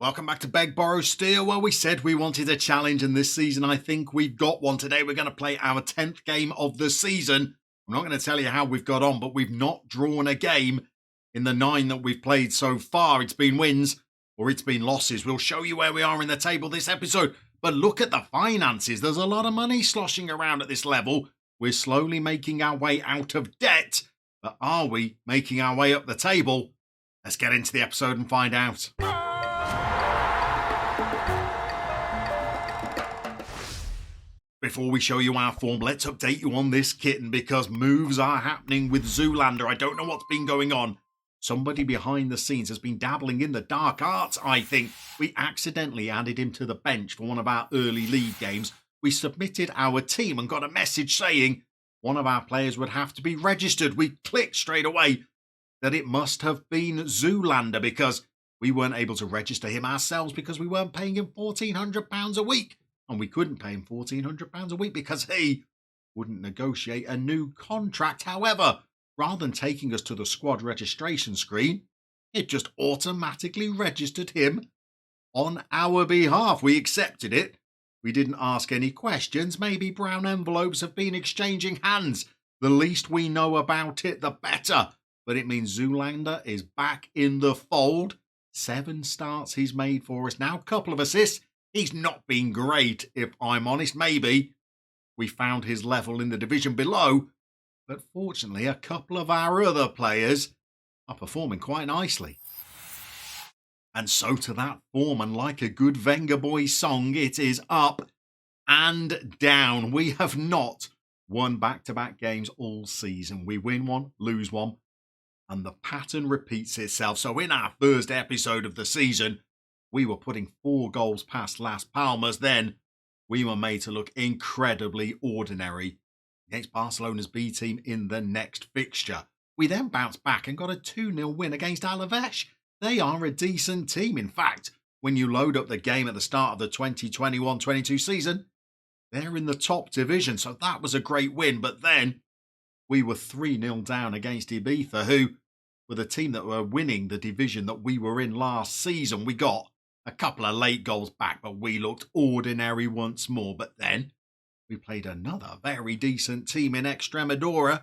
Welcome back to Beg, Borrow, Steal. Well, we said we wanted a challenge, and this season I think we've got one. Today we're going to play our 10th game of the season. I'm not going to tell you how we've got on, but we've not drawn a game in the 9 that we've played so far. It's been wins or it's been losses. We'll show you where we are in the table this episode. But look at the finances. There's a lot of money sloshing around at this level. We're slowly making our way out of debt. But are we making our way up the table? Let's get into the episode and find out. Before we show you our form, let's update you on this kitten because moves are happening with Zoolander. I don't know what's been going on. Somebody behind the scenes has been dabbling in the dark arts, I think. We accidentally added him to the bench for one of our early league games. We submitted our team and got a message saying one of our players would have to be registered. We clicked straight away that it must have been Zoolander because we weren't able to register him ourselves because we weren't paying him £1,400 a week. And we couldn't pay him £1,400 a week because he wouldn't negotiate a new contract. However, rather than taking us to the squad registration screen, it just automatically registered him on our behalf. We accepted it. We didn't ask any questions. Maybe brown envelopes have been exchanging hands. The least we know about it, the better. But it means Zoolander is back in the fold. 7 starts he's made for us now. A couple of assists. He's not been great, if I'm honest. Maybe we found his level in the division below. But fortunately, a couple of our other players are performing quite nicely. And so to that form, and like a good Wenger boy song, it is up and down. We have not won back-to-back games all season. We win one, lose one, and the pattern repeats itself. So in our first episode of the season, we were putting 4 goals past Las Palmas. Then we were made to look incredibly ordinary against Barcelona's B team in the next fixture. We then bounced back and got a 2-0 win against Alaves. They are a decent team. In fact, when you load up the game at the start of the 2021-22 season, they're in the top division. So that was a great win. But then we were 3-0 down against Ibiza, who were the team that were winning the division that we were in last season. We got a couple of late goals back, but we looked ordinary once more. But then we played another very decent team in Extremadura,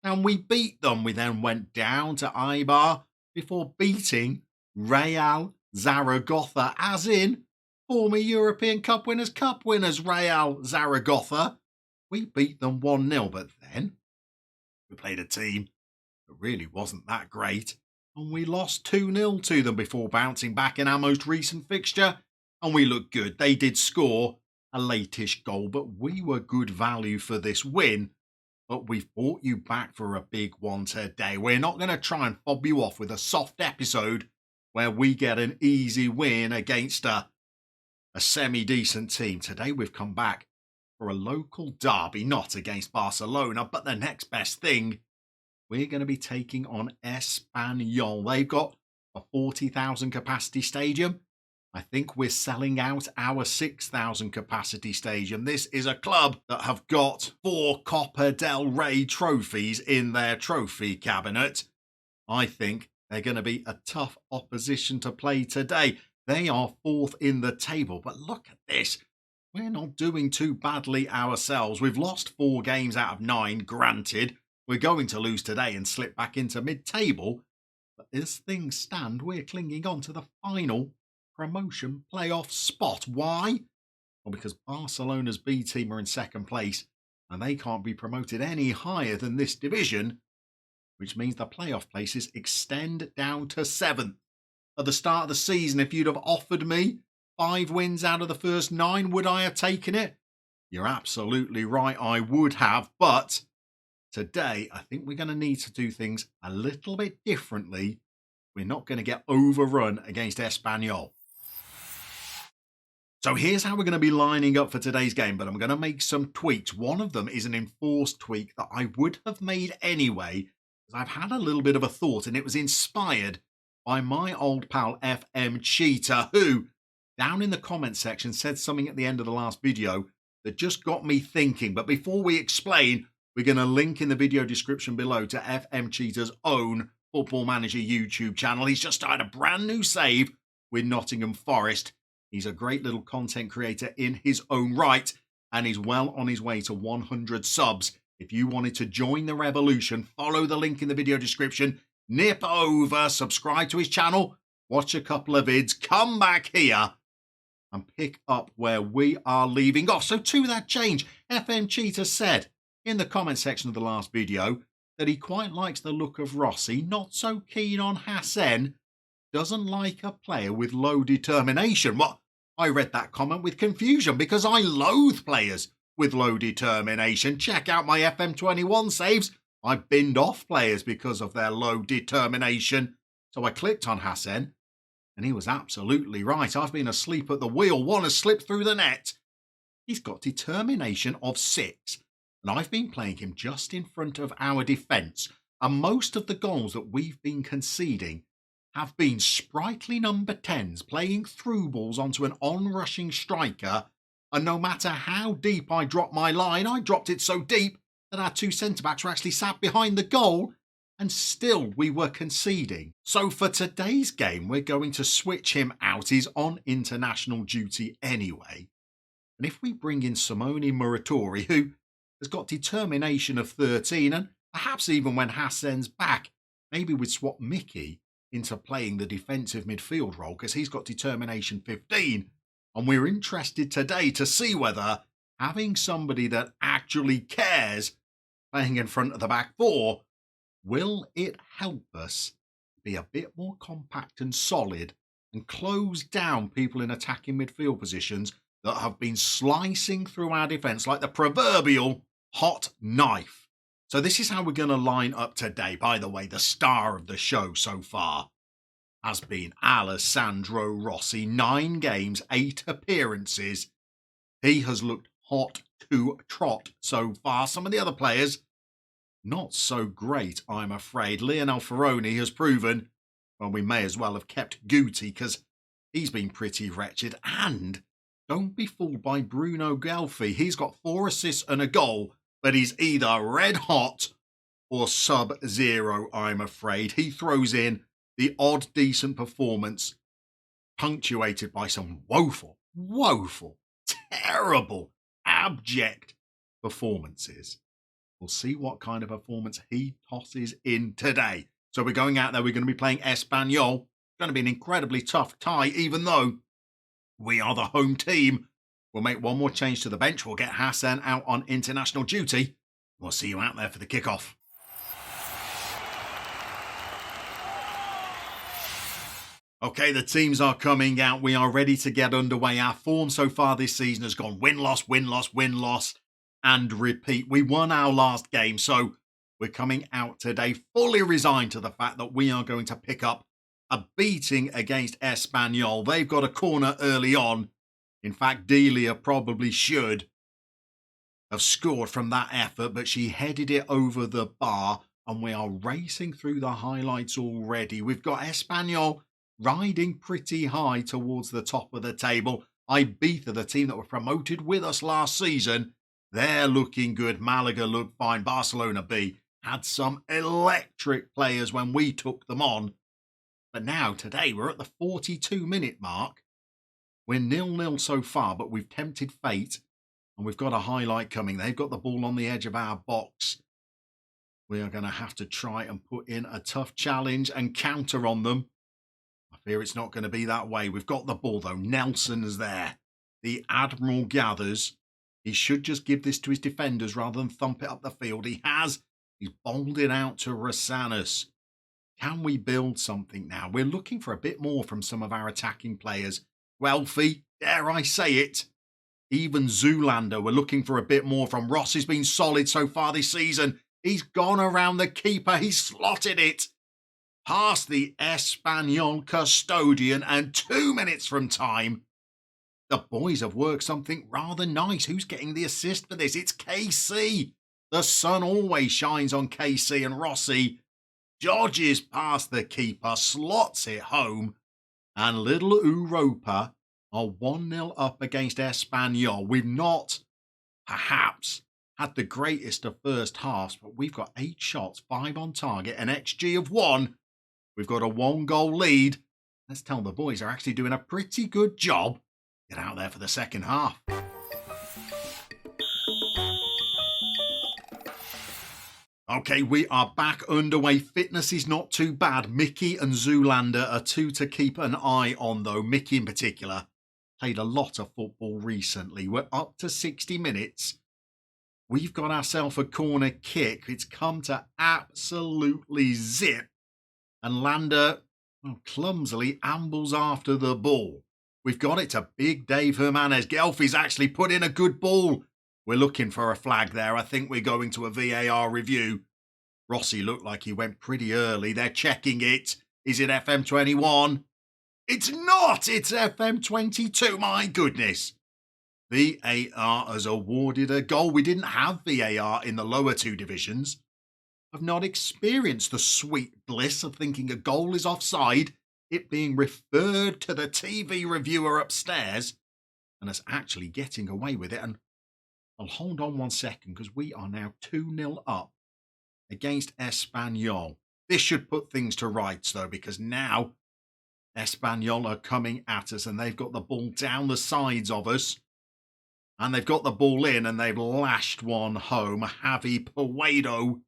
and we beat them. We then went down to Eibar before beating Real Zaragoza, as in former European Cup winners, Real Zaragoza. We beat them 1-0, but then we played a team that really wasn't that great, and we lost 2-0 to them before bouncing back in our most recent fixture, and we looked good. They did score a late-ish goal, but we were good value for this win. But we've brought you back for a big one today. We're not going to try and fob you off with a soft episode where we get an easy win against a semi-decent team. Today we've come back for a local derby, not against Barcelona, but the next best thing. We're going to be taking on Espanyol. They've got a 40,000 capacity stadium. I think we're selling out our 6,000 capacity stadium. This is a club that have got 4 Copa del Rey trophies in their trophy cabinet. I think they're going to be a tough opposition to play today. They are 4th in the table, but look at this. We're not doing too badly ourselves. We've lost 4 games out of 9, granted. We're going to lose today and slip back into mid-table. But as things stand, we're clinging on to the final promotion playoff spot. Why? Well, because Barcelona's B team are in 2nd place and they can't be promoted any higher than this division, which means the playoff places extend down to 7th. At the start of the season, if you'd have offered me 5 wins out of the first 9, would I have taken it? You're absolutely right, I would have, but today, I think we're going to need to do things a little bit differently. We're not going to get overrun against Espanyol. So here's how we're going to be lining up for today's game, but I'm going to make some tweaks. One of them is an enforced tweak that I would have made anyway, because I've had a little bit of a thought, and it was inspired by my old pal FM Cheetah, who, down in the comment section, said something at the end of the last video that just got me thinking. But before we explain, we're going to link in the video description below to FM Cheetah's own Football Manager YouTube channel. He's just started a brand new save with Nottingham Forest. He's a great little content creator in his own right, and he's well on his way to 100 subs. If you wanted to join the revolution, follow the link in the video description, nip over, subscribe to his channel, watch a couple of vids, come back here and pick up where we are leaving off. So to that change, FM Cheetah said in the comment section of the last video that he quite likes the look of Rossi, not so keen on Hassan, doesn't like a player with low determination. Well, I read that comment with confusion because I loathe players with low determination. Check out my FM21 saves. I binned off players because of their low determination. So I clicked on Hassan, and he was absolutely right. I've been asleep at the wheel. One has slipped through the net. He's got determination of 6, and I've been playing him just in front of our defence. And most of the goals that we've been conceding have been sprightly number 10s playing through balls onto an onrushing striker. And no matter how deep I dropped my line, I dropped it so deep that our 2 centre-backs were actually sat behind the goal, and still we were conceding. So for today's game, we're going to switch him out. He's on international duty anyway. And if we bring in Simone Muratori, who has got determination of 13, and perhaps even when Hassan's back, maybe we'd swap Mickey into playing the defensive midfield role because he's got determination 15. And we're interested today to see whether having somebody that actually cares playing in front of the back four, will it help us be a bit more compact and solid and close down people in attacking midfield positions that have been slicing through our defence like the proverbial hot knife? So this is how we're going to line up today. By the way, the star of the show so far has been Alessandro Rossi. 9 games, 8 appearances. He has looked hot to trot so far. Some of the other players, not so great, I'm afraid. Lionel Ferroni has proven, well, we may as well have kept Guti because he's been pretty wretched. And don't be fooled by Bruno Gelfi. He's got 4 assists and a goal, but he's either red hot or sub-zero, I'm afraid. He throws in the odd decent performance, punctuated by some woeful, terrible, abject performances. We'll see what kind of performance he tosses in today. So we're going out there, we're going to be playing Espanyol. It's going to be an incredibly tough tie, even though we are the home team. We'll make one more change to the bench. We'll get Hassan out on international duty. We'll see you out there for the kickoff. Okay, the teams are coming out. We are ready to get underway. Our form so far this season has gone win-loss, win-loss, win-loss, and repeat. We won our last game, so we're coming out today fully resigned to the fact that we are going to pick up a beating against Espanyol. They've got a corner early on. In fact, Delia probably should have scored from that effort, but she headed it over the bar, and we are racing through the highlights already. We've got Espanyol riding pretty high towards the top of the table. Ibiza, the team that were promoted with us last season, they're looking good. Malaga looked fine. Barcelona B had some electric players when we took them on. But now, today, we're at the 42-minute mark. We're 0-0 so far, but we've tempted fate, and we've got a highlight coming. They've got the ball on the edge of our box. We are going to have to try and put in a tough challenge and counter on them. I fear it's not going to be that way. We've got the ball, though. Nelson's there. The Admiral gathers. He should just give this to his defenders rather than thump it up the field. He has. He's bowled it out to Rosanas. Can we build something now? We're looking for a bit more from some of our attacking players. Guelfi, dare I say it. Even Zoolander, we're looking for a bit more from. Ross has been solid so far this season. He's gone around the keeper. He's slotted it past the Espanyol custodian, and 2 minutes from time, the boys have worked something rather nice. Who's getting the assist for this? It's KC. The sun always shines on KC, and Rossi dodges past the keeper, slots it home, and little Europa are 1-0 up against Espanyol. We've not, perhaps, had the greatest of first halves, but we've got 8 shots, 5 on target, an XG of 1. We've got a 1-goal lead. let's tell the boys are actually doing a pretty good job. Get out there for the second half. Okay, we are back underway. Fitness is not too bad. Mickey and Zoolander are two to keep an eye on, though. Mickey in particular played a lot of football recently. We're up to 60 minutes. We've got ourselves a corner kick. It's come to absolutely zip. And Lander clumsily ambles after the ball. We've got it to Big Dave Hermanez. Gelfie's actually put in a good ball. We're looking for a flag there. I think we're going to a VAR review. Rossi looked like he went pretty early. They're checking it. Is it FM21? It's not. It's FM22. My goodness. VAR has awarded a goal. We didn't have VAR in the lower two divisions. I've not experienced the sweet bliss of thinking a goal is offside, it being referred to the TV reviewer upstairs, and us actually getting away with it. And I'll hold on 1 second because we are now 2-0 up against Espanyol. This should put things to rights, though, because now Espanyol are coming at us and they've got the ball down the sides of us. And they've got the ball in and they've lashed one home. Javi Puedo.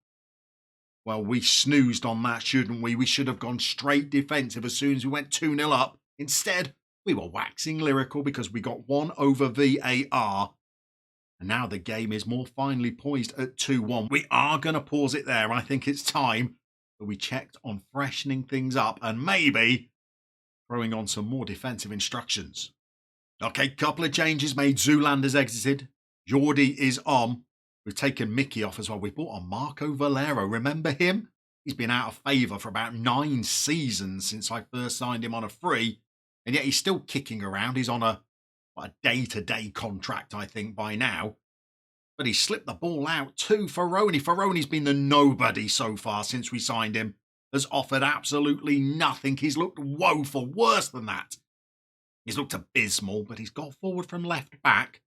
Well, we snoozed on that, shouldn't we? We should have gone straight defensive as soon as we went 2-0 up. Instead, we were waxing lyrical because we got one over VAR. And now the game is more finely poised at 2-1. We are going to pause it there. I think it's time that we checked on freshening things up and maybe throwing on some more defensive instructions. Okay, couple of changes made. Zoolander's exited. Jordi is on. We've taken Mickey off as well. We brought on Marco Valero. Remember him? He's been out of favour for about 9 seasons since I first signed him on a free. And yet he's still kicking around. He's on a day-to-day contract, I think, by now. But he slipped the ball out to Ferroni. Ferroni's been the nobody so far since we signed him. Has offered absolutely nothing. He's looked woeful. Worse than that. He's looked abysmal, but he's got forward from left back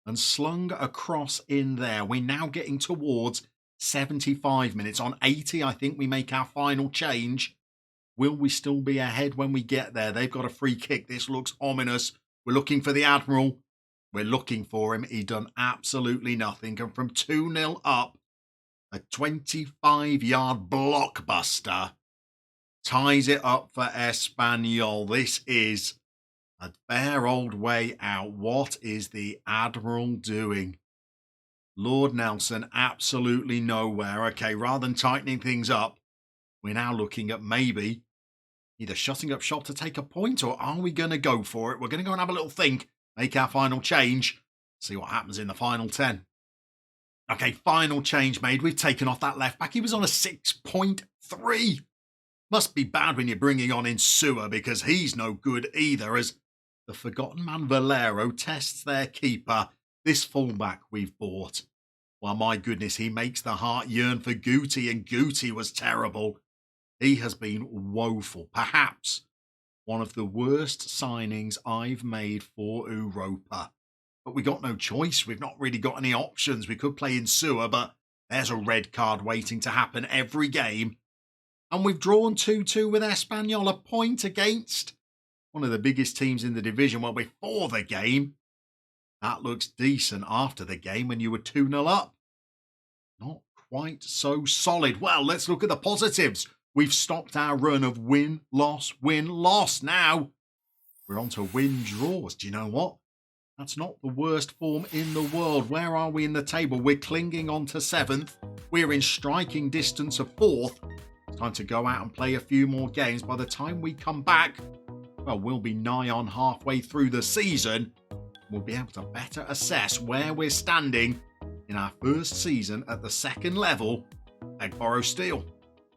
and slung across in there. We're now getting towards 75 minutes. On 80, I think we make our final change. Will we still be ahead when we get there? They've got a free kick. This looks ominous. We're looking for the Admiral. We're looking for him. He done absolutely nothing. And from 2-0 up, a 25-yard blockbuster ties it up for Espanyol. This is a fair old way out. What is the Admiral doing? Lord Nelson, absolutely nowhere. Okay, rather than tightening things up, we're now looking at maybe either shutting up shop to take a point, or are we going to go for it? We're going to go and have a little think, make our final change, see what happens in the final 10. Okay, final change made. We've taken off that left back. He was on a 6.3. Must be bad when you're bringing on Insua because he's no good either, as the forgotten man Valero tests their keeper. This fullback we've bought. Well, my goodness, he makes the heart yearn for Guti, and Guti was terrible. He has been woeful. Perhaps one of the worst signings I've made for Europa. But we got no choice. We've not really got any options. We could play Insua, but there's a red card waiting to happen every game. And we've drawn 2-2 with Espanyol, a point against one of the biggest teams in the division. Well, before the game, that looks decent. After the game, when you were 2-0 up, not quite so solid. Well, let's look at the positives. We've stopped our run of win, loss, win, loss. Now we're on to win, draws. Do you know what? That's not the worst form in the world. Where are we in the table? We're clinging on to 7th. We're in striking distance of 4th. Time to go out and play a few more games. By the time we come back, well, we'll be nigh on halfway through the season. We'll be able to better assess where we're standing in our first season at the second level, Eggborough Steel.